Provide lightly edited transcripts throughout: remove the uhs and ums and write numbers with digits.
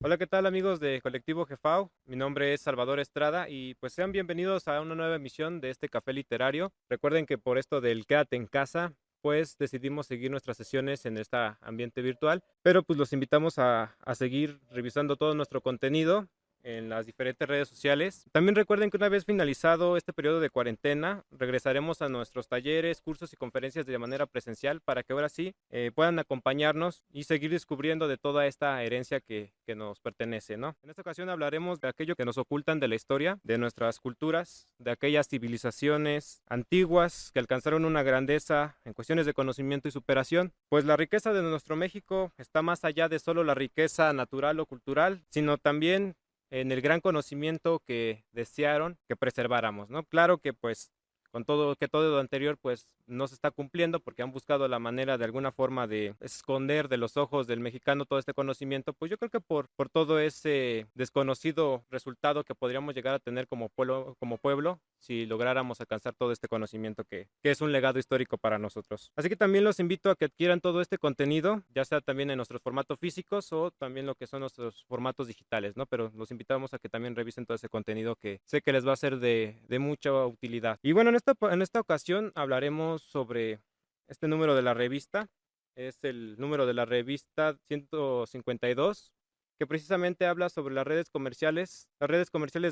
Hola, ¿qué tal amigos de Colectivo Jefao? Mi nombre es Salvador Estrada y pues sean bienvenidos a una nueva emisión de este café literario. Recuerden que por esto del quédate en casa, pues decidimos seguir nuestras sesiones en este ambiente virtual, pero pues los invitamos a seguir revisando todo nuestro contenido en las diferentes redes sociales. También recuerden que una vez finalizado este periodo de cuarentena, regresaremos a nuestros talleres, cursos y conferencias de manera presencial para que ahora sí puedan acompañarnos y seguir descubriendo de toda esta herencia que nos pertenece, ¿no? En esta ocasión hablaremos de aquello que nos ocultan de la historia, de nuestras culturas, de aquellas civilizaciones antiguas que alcanzaron una grandeza en cuestiones de conocimiento y superación. Pues la riqueza de nuestro México está más allá de solo la riqueza natural o cultural, sino también en el gran conocimiento que desearon que preserváramos, ¿no? Claro que pues con todo lo anterior pues no se está cumpliendo porque han buscado la manera de alguna forma de esconder de los ojos del mexicano todo este conocimiento, pues yo creo que por todo ese desconocido resultado que podríamos llegar a tener como pueblo si lográramos alcanzar todo este conocimiento que es un legado histórico para nosotros. Así que también los invito a que adquieran todo este contenido, ya sea también en nuestros formatos físicos o también lo que son nuestros formatos digitales, ¿no? Pero los invitamos a que también revisen todo ese contenido que sé que les va a ser de mucha utilidad. Y bueno, en esta ocasión hablaremos sobre este número de la revista. Es el número de la revista 152, que precisamente habla sobre las redes comerciales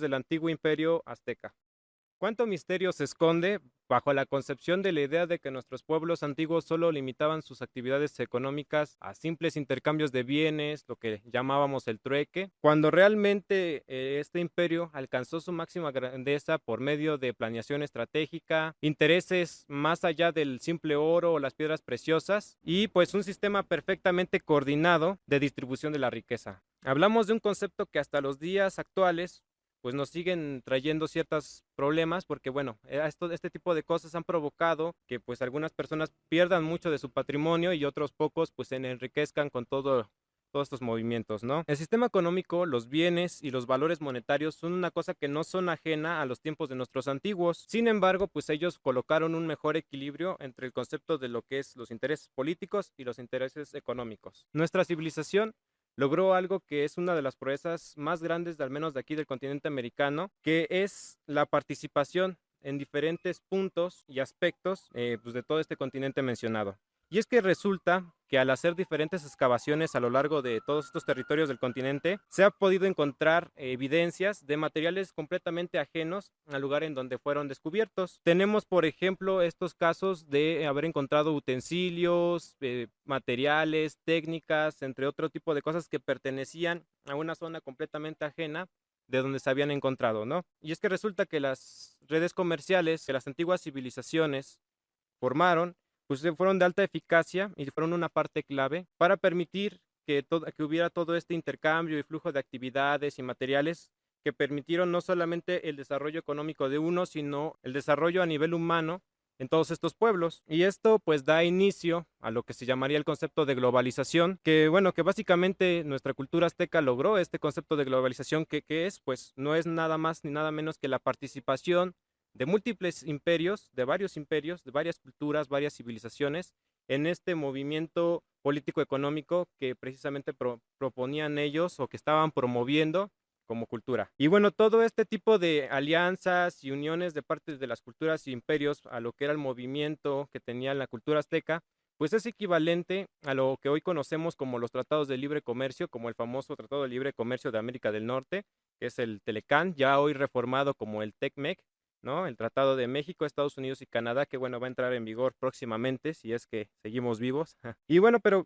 del antiguo imperio azteca. ¿Cuánto misterio se esconde bajo la concepción de la idea de que nuestros pueblos antiguos solo limitaban sus actividades económicas a simples intercambios de bienes, lo que llamábamos el trueque, cuando realmente este imperio alcanzó su máxima grandeza por medio de planeación estratégica, intereses más allá del simple oro o las piedras preciosas y pues un sistema perfectamente coordinado de distribución de la riqueza? Hablamos de un concepto que hasta los días actuales pues nos siguen trayendo ciertos problemas porque bueno, este tipo de cosas han provocado que pues algunas personas pierdan mucho de su patrimonio y otros pocos pues se enriquezcan con todos estos movimientos, ¿no? El sistema económico, los bienes y los valores monetarios son una cosa que no son ajena a los tiempos de nuestros antiguos. Sin embargo, pues ellos colocaron un mejor equilibrio entre el concepto de lo que es los intereses políticos y los intereses económicos. Nuestra civilización logró algo que es una de las proezas más grandes, al menos de aquí del continente americano, que es la participación en diferentes puntos y aspectos pues de todo este continente mencionado. Y es que resulta que al hacer diferentes excavaciones a lo largo de todos estos territorios del continente, se ha podido encontrar evidencias de materiales completamente ajenos al lugar en donde fueron descubiertos. Tenemos, por ejemplo, estos casos de haber encontrado utensilios, materiales, técnicas, entre otro tipo de cosas que pertenecían a una zona completamente ajena de donde se habían encontrado, ¿no? Y es que resulta que las redes comerciales que las antiguas civilizaciones formaron, pues fueron de alta eficacia y fueron una parte clave para permitir que hubiera todo este intercambio y flujo de actividades y materiales que permitieron no solamente el desarrollo económico de uno, sino el desarrollo a nivel humano en todos estos pueblos. Y esto pues da inicio a lo que se llamaría el concepto de globalización, que bueno, que básicamente nuestra cultura azteca logró este concepto de globalización que es, pues no es nada más ni nada menos que la participación de múltiples imperios, de varias culturas, varias civilizaciones, en este movimiento político-económico que precisamente proponían ellos o que estaban promoviendo como cultura. Y bueno, todo este tipo de alianzas y uniones de parte de las culturas y imperios a lo que era el movimiento que tenía la cultura azteca, pues es equivalente a lo que hoy conocemos como los tratados de libre comercio, como el famoso Tratado de Libre Comercio de América del Norte, que es el Telecán, ya hoy reformado como el TECMEC, ¿no? El Tratado de México, Estados Unidos y Canadá, que bueno, va a entrar en vigor próximamente, si es que seguimos vivos. Y bueno, pero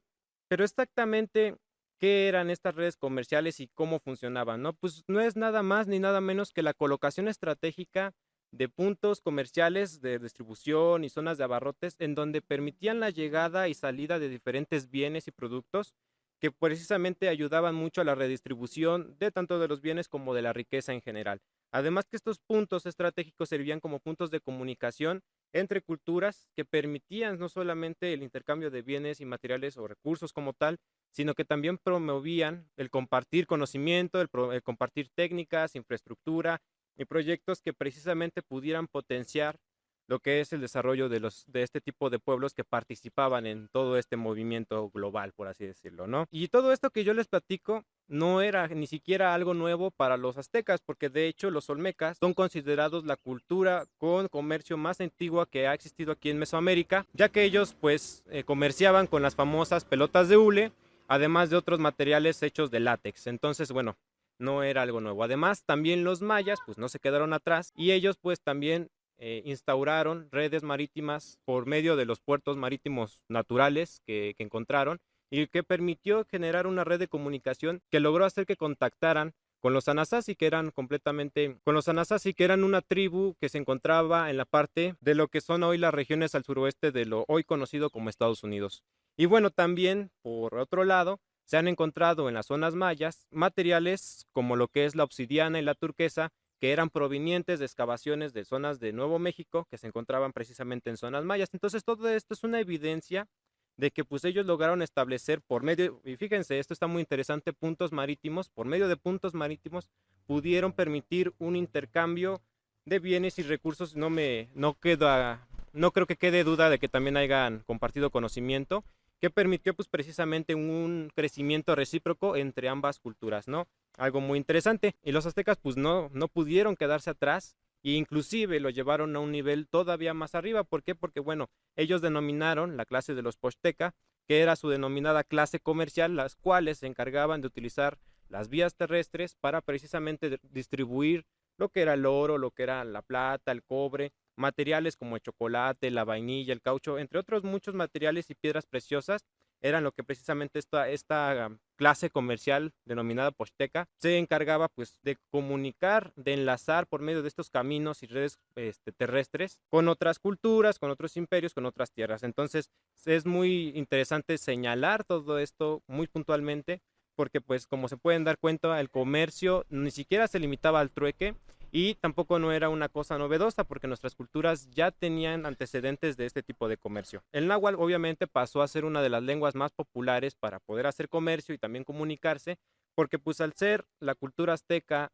exactamente, ¿qué eran estas redes comerciales y cómo funcionaban, no? Pues no es nada más ni nada menos que la colocación estratégica de puntos comerciales de distribución y zonas de abarrotes en donde permitían la llegada y salida de diferentes bienes y productos que precisamente ayudaban mucho a la redistribución de tanto de los bienes como de la riqueza en general. Además que estos puntos estratégicos servían como puntos de comunicación entre culturas que permitían no solamente el intercambio de bienes y materiales o recursos como tal, sino que también promovían el compartir conocimiento, el compartir técnicas, infraestructura y proyectos que precisamente pudieran potenciar lo que es el desarrollo de este tipo de pueblos que participaban en todo este movimiento global, por así decirlo, ¿no? Y todo esto que yo les platico no era ni siquiera algo nuevo para los aztecas, porque de hecho los olmecas son considerados la cultura con comercio más antigua que ha existido aquí en Mesoamérica, ya que ellos pues comerciaban con las famosas pelotas de hule, además de otros materiales hechos de látex. Entonces, bueno, no era algo nuevo. Además, también los mayas pues no se quedaron atrás y ellos pues también instauraron redes marítimas por medio de los puertos marítimos naturales que encontraron y que permitió generar una red de comunicación que logró hacer que contactaran con los Anasazi, que eran una tribu que se encontraba en la parte de lo que son hoy las regiones al suroeste de lo hoy conocido como Estados Unidos. Y bueno, también, por otro lado, se han encontrado en las zonas mayas materiales como lo que es la obsidiana y la turquesa, que eran provenientes de excavaciones de zonas de Nuevo México, que se encontraban precisamente en zonas mayas. Entonces, todo esto es una evidencia de que pues ellos lograron establecer por medio, y fíjense, esto está muy interesante, puntos marítimos, por medio de puntos marítimos pudieron permitir un intercambio de bienes y recursos. No creo que quede duda de que también hayan compartido conocimiento que permitió pues precisamente un crecimiento recíproco entre ambas culturas, ¿no? Algo muy interesante. Y los aztecas pues no pudieron quedarse atrás e inclusive lo llevaron a un nivel todavía más arriba. ¿Por qué? Porque bueno, ellos denominaron la clase de los Posteca, que era su denominada clase comercial, las cuales se encargaban de utilizar las vías terrestres para precisamente distribuir lo que era el oro, lo que era la plata, el cobre, materiales como el chocolate, la vainilla, el caucho, entre otros muchos materiales y piedras preciosas, eran lo que precisamente esta clase comercial denominada Posteca se encargaba pues de comunicar, de enlazar por medio de estos caminos y redes terrestres con otras culturas, con otros imperios, con otras tierras. Entonces es muy interesante señalar todo esto muy puntualmente porque pues como se pueden dar cuenta el comercio ni siquiera se limitaba al trueque y tampoco no era una cosa novedosa porque nuestras culturas ya tenían antecedentes de este tipo de comercio. El náhuatl obviamente pasó a ser una de las lenguas más populares para poder hacer comercio y también comunicarse, porque pues al ser la cultura azteca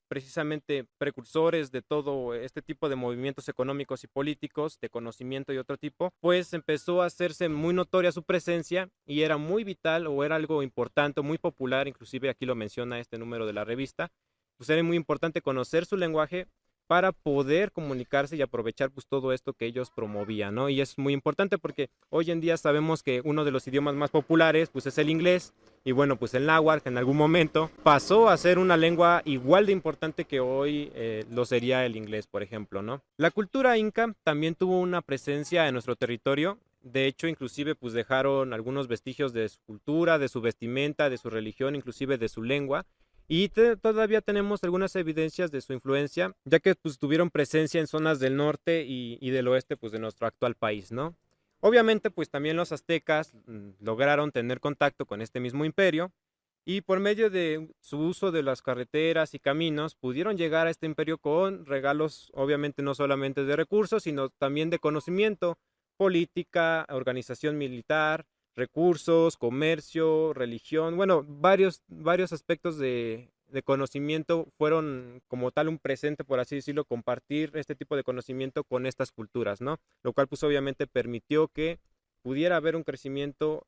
precisamente precursores de todo este tipo de movimientos económicos y políticos, de conocimiento y otro tipo, pues empezó a hacerse muy notoria su presencia y era muy vital o era algo importante, muy popular, inclusive aquí lo menciona este número de la revista, pues era muy importante conocer su lenguaje para poder comunicarse y aprovechar pues todo esto que ellos promovían, ¿no? Y es muy importante porque hoy en día sabemos que uno de los idiomas más populares pues es el inglés y bueno pues el náhuatl que en algún momento pasó a ser una lengua igual de importante que hoy lo sería el inglés, por ejemplo, ¿no? La cultura inca también tuvo una presencia en nuestro territorio. De hecho, inclusive pues dejaron algunos vestigios de su cultura, de su vestimenta, de su religión, inclusive de su lengua. Y todavía tenemos algunas evidencias de su influencia, ya que pues, tuvieron presencia en zonas del norte y del oeste pues, de nuestro actual país, ¿no? Obviamente, pues también los aztecas lograron tener contacto con este mismo imperio y por medio de su uso de las carreteras y caminos pudieron llegar a este imperio con regalos, obviamente no solamente de recursos, sino también de conocimiento, política, organización militar, recursos, comercio, religión, bueno, varios aspectos de conocimiento fueron como tal un presente, por así decirlo, compartir este tipo de conocimiento con estas culturas, ¿no? Lo cual pues obviamente permitió que pudiera haber un crecimiento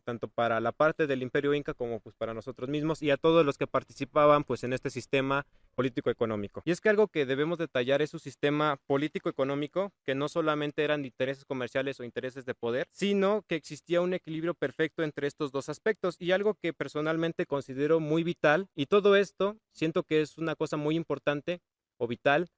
tanto para la parte del Imperio Inca como pues para nosotros mismos y a todos los que participaban pues en este sistema político-económico. Y es que algo que debemos detallar es su sistema político-económico, que no solamente eran intereses comerciales o intereses de poder, sino que existía un equilibrio perfecto entre estos dos aspectos y algo que personalmente considero muy vital y todo esto siento que es una cosa muy importante o vital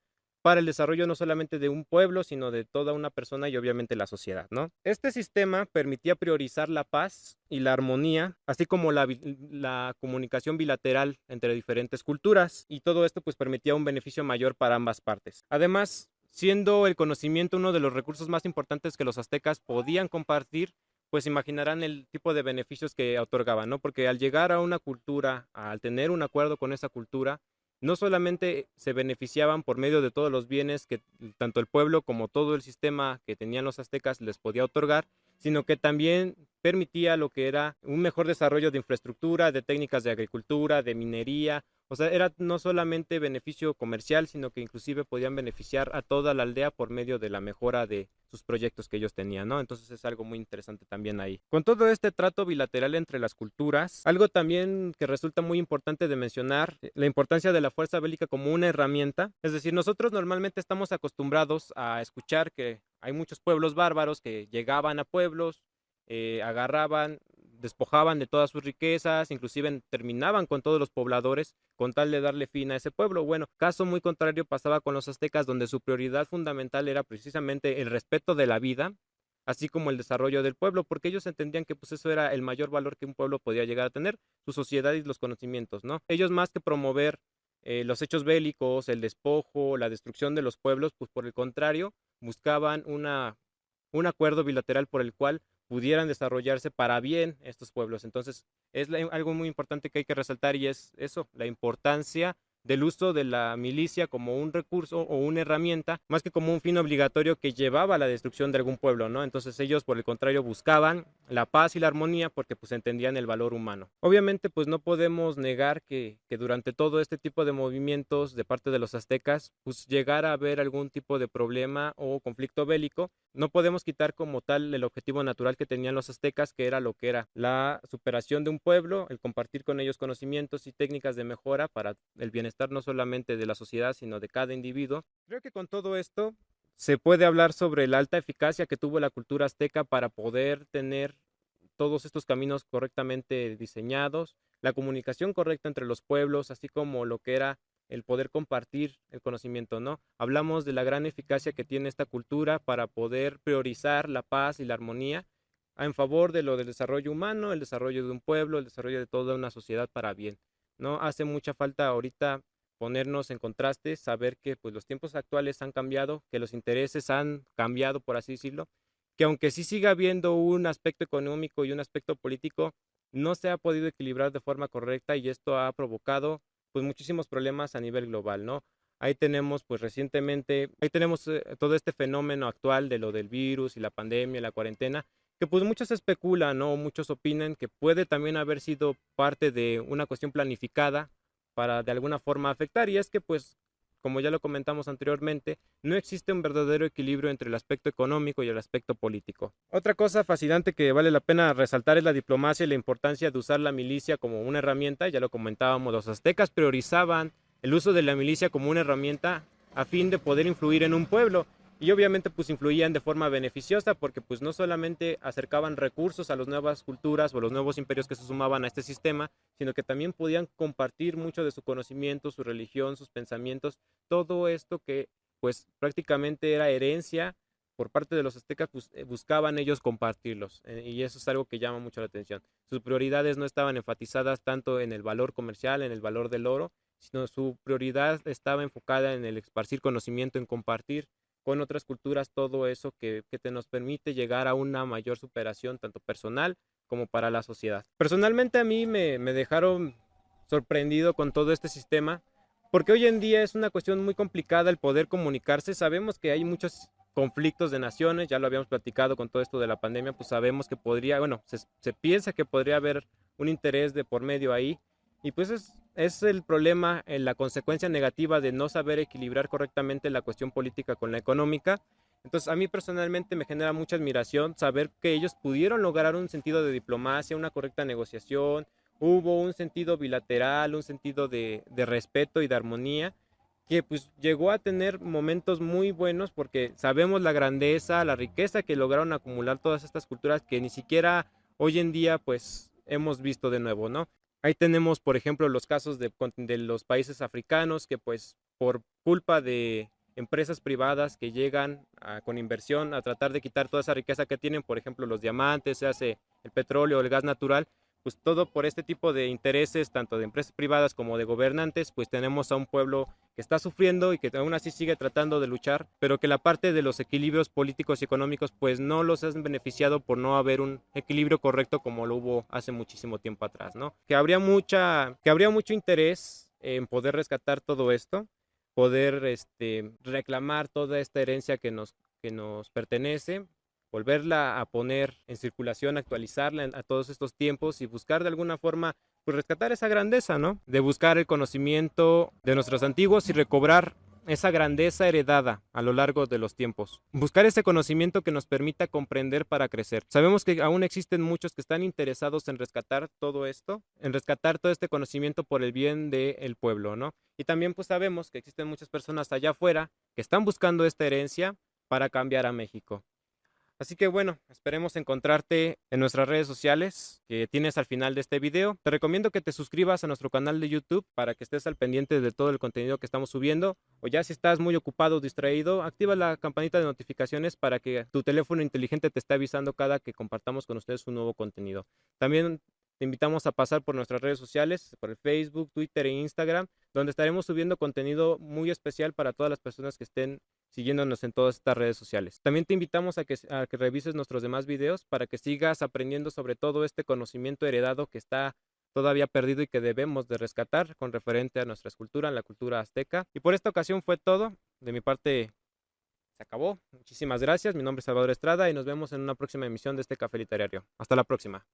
para el desarrollo no solamente de un pueblo, sino de toda una persona y obviamente la sociedad, ¿no? Este sistema permitía priorizar la paz y la armonía, así como la comunicación bilateral entre diferentes culturas, y todo esto pues permitía un beneficio mayor para ambas partes. Además, siendo el conocimiento uno de los recursos más importantes que los aztecas podían compartir, pues imaginarán el tipo de beneficios que otorgaban, ¿no? Porque al llegar a una cultura, al tener un acuerdo con esa cultura, no solamente se beneficiaban por medio de todos los bienes que tanto el pueblo como todo el sistema que tenían los aztecas les podía otorgar, sino que también permitía lo que era un mejor desarrollo de infraestructura, de técnicas de agricultura, de minería, O sea, era no solamente beneficio comercial, sino que inclusive podían beneficiar a toda la aldea por medio de la mejora de sus proyectos que ellos tenían, ¿no? Entonces es algo muy interesante también ahí. Con todo este trato bilateral entre las culturas, algo también que resulta muy importante de mencionar, la importancia de la fuerza bélica como una herramienta. Es decir, nosotros normalmente estamos acostumbrados a escuchar que hay muchos pueblos bárbaros que llegaban a pueblos, agarraban, despojaban de todas sus riquezas, inclusive terminaban con todos los pobladores con tal de darle fin a ese pueblo. Bueno, caso muy contrario pasaba con los aztecas, donde su prioridad fundamental era precisamente el respeto de la vida, así como el desarrollo del pueblo, porque ellos entendían que pues eso era el mayor valor que un pueblo podía llegar a tener, su sociedad y los conocimientos, ¿no? Ellos más que promover los hechos bélicos, el despojo, la destrucción de los pueblos, pues por el contrario, buscaban un acuerdo bilateral por el cual pudieran desarrollarse para bien estos pueblos. Entonces, es algo muy importante que hay que resaltar y es eso, la importancia del uso de la milicia como un recurso o una herramienta, más que como un fin obligatorio que llevaba a la destrucción de algún pueblo, ¿no? Entonces ellos, por el contrario, buscaban la paz y la armonía porque pues entendían el valor humano. Obviamente, pues no podemos negar que durante todo este tipo de movimientos de parte de los aztecas, pues llegara a haber algún tipo de problema o conflicto bélico. No podemos quitar como tal el objetivo natural que tenían los aztecas, que era la superación de un pueblo, el compartir con ellos conocimientos y técnicas de mejora para el bienestar no solamente de la sociedad, sino de cada individuo. Creo que con todo esto se puede hablar sobre la alta eficacia que tuvo la cultura azteca para poder tener todos estos caminos correctamente diseñados, la comunicación correcta entre los pueblos, así como lo que era el poder compartir el conocimiento, ¿no? Hablamos de la gran eficacia que tiene esta cultura para poder priorizar la paz y la armonía en favor de lo del desarrollo humano, el desarrollo de un pueblo, el desarrollo de toda una sociedad para bien, ¿no? Hace mucha falta ahorita ponernos en contraste, saber que pues los tiempos actuales han cambiado, que los intereses han cambiado, por así decirlo, que aunque sí siga habiendo un aspecto económico y un aspecto político, no se ha podido equilibrar de forma correcta y esto ha provocado pues muchísimos problemas a nivel global, ¿no? Ahí tenemos pues recientemente, ahí tenemos todo este fenómeno actual de lo del virus y la pandemia, la cuarentena, que pues muchos especulan, ¿no? Muchos opinan que puede también haber sido parte de una cuestión planificada para de alguna forma afectar y es que pues como ya lo comentamos anteriormente, no existe un verdadero equilibrio entre el aspecto económico y el aspecto político. Otra cosa fascinante que vale la pena resaltar es la diplomacia y la importancia de usar la milicia como una herramienta. Ya lo comentábamos, los aztecas priorizaban el uso de la milicia como una herramienta a fin de poder influir en un pueblo y obviamente pues influían de forma beneficiosa porque pues no solamente acercaban recursos a las nuevas culturas o los nuevos imperios que se sumaban a este sistema, sino que también podían compartir mucho de su conocimiento, su religión, sus pensamientos, todo esto que pues prácticamente era herencia por parte de los aztecas, pues, buscaban ellos compartirlos y eso es algo que llama mucho la atención. Sus prioridades no estaban enfatizadas tanto en el valor comercial, en el valor del oro, sino su prioridad estaba enfocada en el esparcir conocimiento, en compartir con otras culturas todo eso que te nos permite llegar a una mayor superación tanto personal como para la sociedad. Personalmente a mí me dejaron sorprendido con todo este sistema porque hoy en día es una cuestión muy complicada el poder comunicarse. Sabemos que hay muchos conflictos de naciones, ya lo habíamos platicado con todo esto de la pandemia, pues sabemos que podría, bueno, se piensa que podría haber un interés de por medio ahí y pues es el problema, la consecuencia negativa de no saber equilibrar correctamente la cuestión política con la económica. Entonces a mí personalmente me genera mucha admiración saber que ellos pudieron lograr un sentido de diplomacia, una correcta negociación, hubo un sentido bilateral, un sentido de respeto y de armonía que pues llegó a tener momentos muy buenos porque sabemos la grandeza, la riqueza que lograron acumular todas estas culturas que ni siquiera hoy en día pues hemos visto de nuevo, ¿no? Ahí tenemos, por ejemplo, los casos de los países africanos que pues por culpa de empresas privadas que llegan con inversión a tratar de quitar toda esa riqueza que tienen, por ejemplo, los diamantes, se hace el petróleo, el gas natural, pues todo por este tipo de intereses, tanto de empresas privadas como de gobernantes, pues tenemos a un pueblo que está sufriendo y que aún así sigue tratando de luchar, pero que la parte de los equilibrios políticos y económicos pues no los han beneficiado por no haber un equilibrio correcto como lo hubo hace muchísimo tiempo atrás, ¿no? Que habría mucho interés en poder rescatar todo esto, poder reclamar toda esta herencia que nos pertenece, volverla a poner en circulación, actualizarla a todos estos tiempos y buscar de alguna forma pues rescatar esa grandeza, ¿no? De buscar el conocimiento de nuestros antiguos y recobrar esa grandeza heredada a lo largo de los tiempos. Buscar ese conocimiento que nos permita comprender para crecer. Sabemos que aún existen muchos que están interesados en rescatar todo esto, en rescatar todo este conocimiento por el bien del pueblo, ¿no? Y también pues sabemos que existen muchas personas allá afuera que están buscando esta herencia para cambiar a México. Así que bueno, esperemos encontrarte en nuestras redes sociales que tienes al final de este video. Te recomiendo que te suscribas a nuestro canal de YouTube para que estés al pendiente de todo el contenido que estamos subiendo. O ya si estás muy ocupado o distraído, activa la campanita de notificaciones para que tu teléfono inteligente te esté avisando cada que compartamos con ustedes un nuevo contenido. También te invitamos a pasar por nuestras redes sociales, por el Facebook, Twitter e Instagram, donde estaremos subiendo contenido muy especial para todas las personas que estén siguiéndonos en todas estas redes sociales. También te invitamos a que revises nuestros demás videos para que sigas aprendiendo sobre todo este conocimiento heredado que está todavía perdido y que debemos de rescatar con referente a nuestra escultura, la cultura azteca. Y por esta ocasión fue todo. De mi parte se acabó. Muchísimas gracias. Mi nombre es Salvador Estrada y nos vemos en una próxima emisión de este Café Literario. Hasta la próxima.